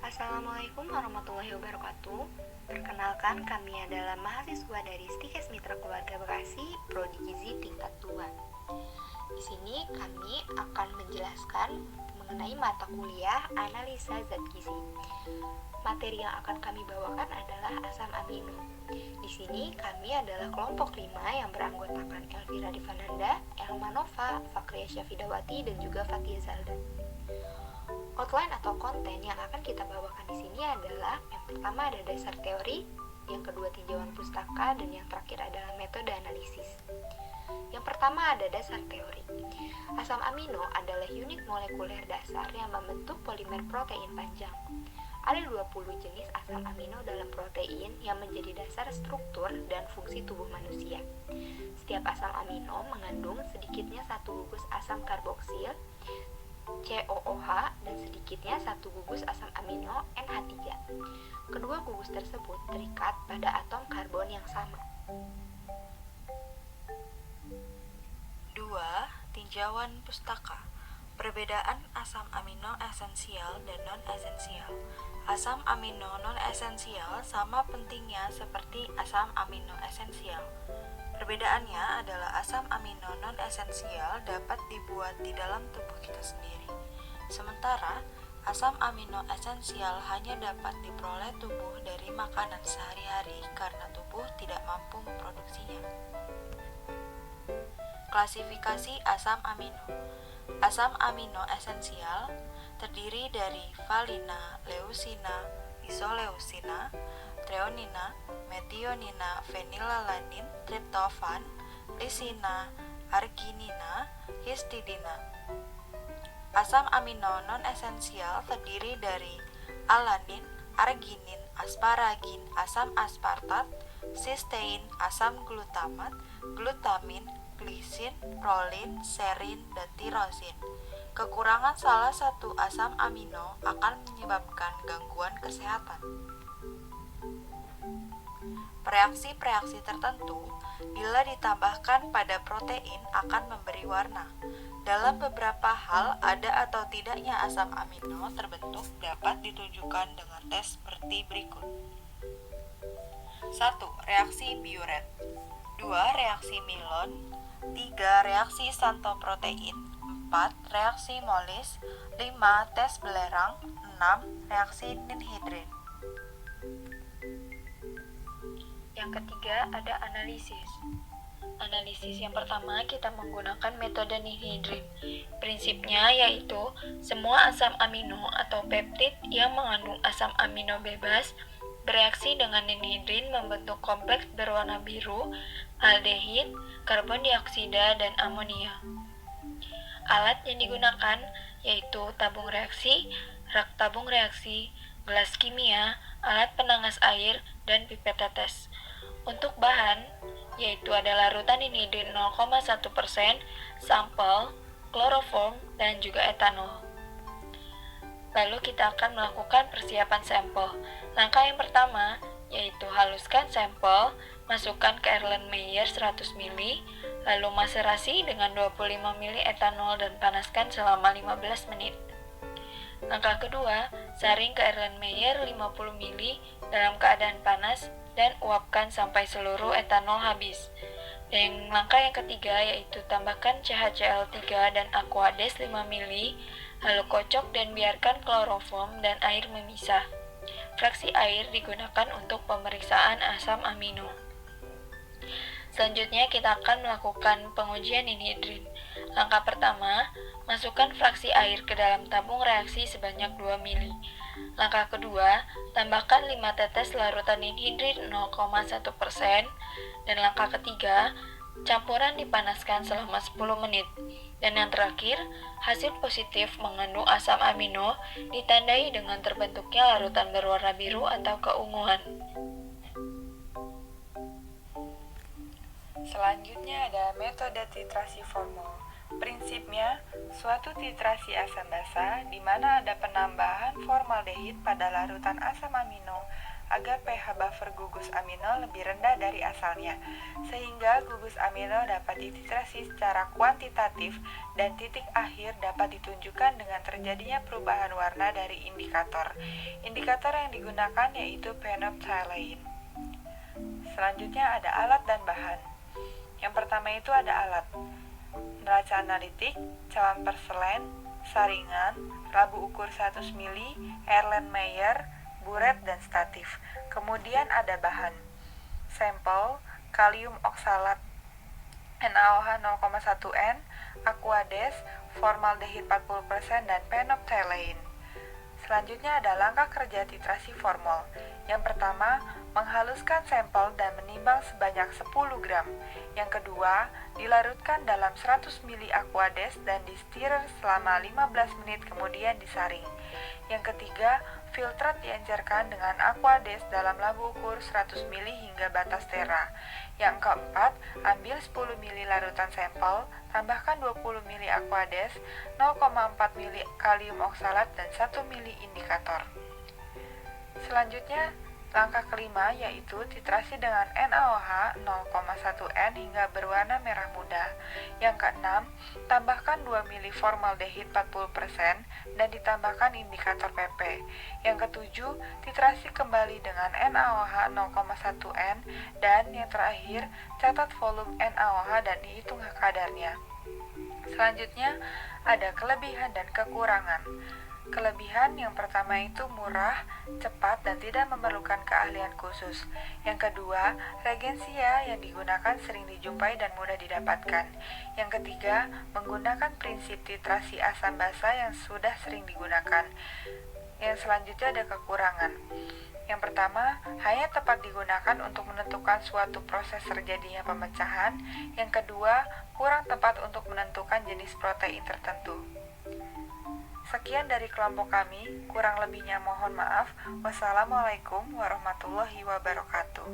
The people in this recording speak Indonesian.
Assalamualaikum warahmatullahi wabarakatuh. Perkenalkan, kami adalah mahasiswa dari Stikes Mitra Keluarga Bekasi, Prodi Gizi tingkat 2. Di sini kami akan menjelaskan mengenai mata kuliah analisa zat gizi. Materi yang akan kami bawakan adalah asam amino. Di sini kami adalah kelompok 5 yang beranggotakan Elvira Divananda, Elma Nova, Fakria Syafidawati, dan juga Fatia Zaldan. Outline atau konten yang akan kita bawakan di sini adalah yang pertama ada dasar teori, yang kedua tinjauan pustaka, dan yang terakhir adalah metode analisis. Yang pertama ada dasar teori. Asam amino adalah unit molekuler dasar yang membentuk polimer protein panjang. Ada 20 jenis asam amino dalam protein yang menjadi dasar struktur dan fungsi tubuh manusia. Setiap asam amino mengandung sedikitnya satu gugus asam karboksil COOH dan sedikitnya satu gugus asam amino NH3. Kedua gugus tersebut terikat pada atom karbon yang sama. 2. Tinjauan pustaka. Perbedaan asam amino esensial dan non-esensial. Asam amino non-esensial sama pentingnya seperti asam amino esensial. Perbedaannya adalah asam amino non-esensial dapat dibuat di dalam tubuh kita sendiri. Sementara, asam amino esensial hanya dapat diperoleh tubuh dari makanan sehari-hari karena tubuh tidak mampu memproduksinya. Klasifikasi asam amino. Asam amino esensial terdiri dari valina, leucina, isoleucina, treonina, metionina, fenilalanin, triptofan, lisina, arginina, histidina. Asam amino non-esensial terdiri dari alanin, arginin, asparagin, asam aspartat, sistein, asam glutamat, glutamin, glisin, prolin, serin, dan tirosin. Kekurangan salah satu asam amino akan menyebabkan gangguan kesehatan. Reaksi-reaksi tertentu bila ditambahkan pada protein akan memberi warna. Dalam beberapa hal, ada atau tidaknya asam amino terbentuk dapat ditunjukkan dengan tes seperti berikut. 1. Reaksi Biuret. 2. Reaksi Milon. 3. Reaksi Santoprotein. 4. Reaksi Molis. 5. Tes belerang. 6. Reaksi Ninhidrin. Yang ketiga ada analisis. Analisis yang pertama kita menggunakan metode Ninhidrin. Prinsipnya yaitu semua asam amino atau peptid yang mengandung asam amino bebas bereaksi dengan ninhidrin membentuk kompleks berwarna biru, aldehid, karbon dioksida, dan amonia. Alat yang digunakan yaitu tabung reaksi, rak tabung reaksi, gelas kimia, alat penangas air, dan pipet tetes. Untuk bahan yaitu ada larutan ninhidrin 0,1%, sampel, kloroform, dan juga etanol. Lalu kita akan melakukan persiapan sampel. Langkah yang pertama yaitu haluskan sampel, masukkan ke Erlenmeyer 100 ml, lalu maserasi dengan 25 ml etanol dan panaskan selama 15 menit. Langkah kedua, saring ke Erlenmeyer 50 ml dalam keadaan panas dan uapkan sampai seluruh etanol habis. Dan langkah yang ketiga yaitu tambahkan CHCl3 dan Aquades 5 ml, lalu kocok dan biarkan kloroform dan air memisah. Fraksi air digunakan untuk pemeriksaan asam amino. Selanjutnya kita akan melakukan pengujian ninhidrin. Langkah pertama, masukkan fraksi air ke dalam tabung reaksi sebanyak 2 ml. Langkah kedua, tambahkan 5 tetes larutan ninhidrin 0,1%. Dan langkah ketiga, campuran dipanaskan selama 10 menit. Dan yang terakhir, hasil positif mengandung asam amino ditandai dengan terbentuknya larutan berwarna biru atau keunguan. Selanjutnya ada metode titrasi formul. Prinsipnya, suatu titrasi asam basa di mana ada penambahan formaldehid pada larutan asam amino agar pH buffer gugus amino lebih rendah dari asalnya, sehingga gugus amino dapat dititrasi secara kuantitatif dan titik akhir dapat ditunjukkan dengan terjadinya perubahan warna dari indikator. Indikator yang digunakan yaitu phenolphthalein. Selanjutnya ada alat dan bahan. Yang pertama itu ada alat. Neraca analitik, cawan perselen, saringan, labu ukur 100 mili, Erlenmeyer, buret, dan statif. Kemudian ada bahan. Sampel, kalium oksalat, NaOH 0,1 N, aquades, formaldehid 40%, dan phenolphthalein. Selanjutnya ada langkah kerja titrasi formol. Yang pertama, menghaluskan sampel dan menimbang sebanyak 10 gram. Yang kedua, dilarutkan dalam 100 mili aquades dan distir selama 15 menit kemudian disaring. Yang ketiga, filtrat diencerkan dengan aquades dalam labu ukur 100 mili hingga batas tera. Yang keempat, ambil 10 mili larutan sampel, tambahkan 20 mili aquades, 0,4 mili kalium oksalat, dan 1 mili indikator. Selanjutnya, langkah kelima yaitu titrasi dengan NaOH 0,1 N hingga berwarna merah muda. Yang keenam, tambahkan 2 mili formaldehid 40% dan ditambahkan indikator PP. Yang ketujuh, titrasi kembali dengan NaOH 0,1 N dan yang terakhir, catat volume NaOH dan dihitung kadarnya. Selanjutnya, ada kelebihan dan kekurangan. Kelebihan yang pertama itu murah, cepat, dan tidak memerlukan keahlian khusus. Yang kedua, regensia yang digunakan sering dijumpai dan mudah didapatkan. Yang ketiga, menggunakan prinsip titrasi asam basa yang sudah sering digunakan. Yang selanjutnya ada kekurangan. Yang pertama, hanya tepat digunakan untuk menentukan suatu proses terjadinya pemecahan. Yang kedua, kurang tepat untuk menentukan jenis protein tertentu. Sekian dari kelompok kami, kurang lebihnya mohon maaf. Wassalamualaikum warahmatullahi wabarakatuh.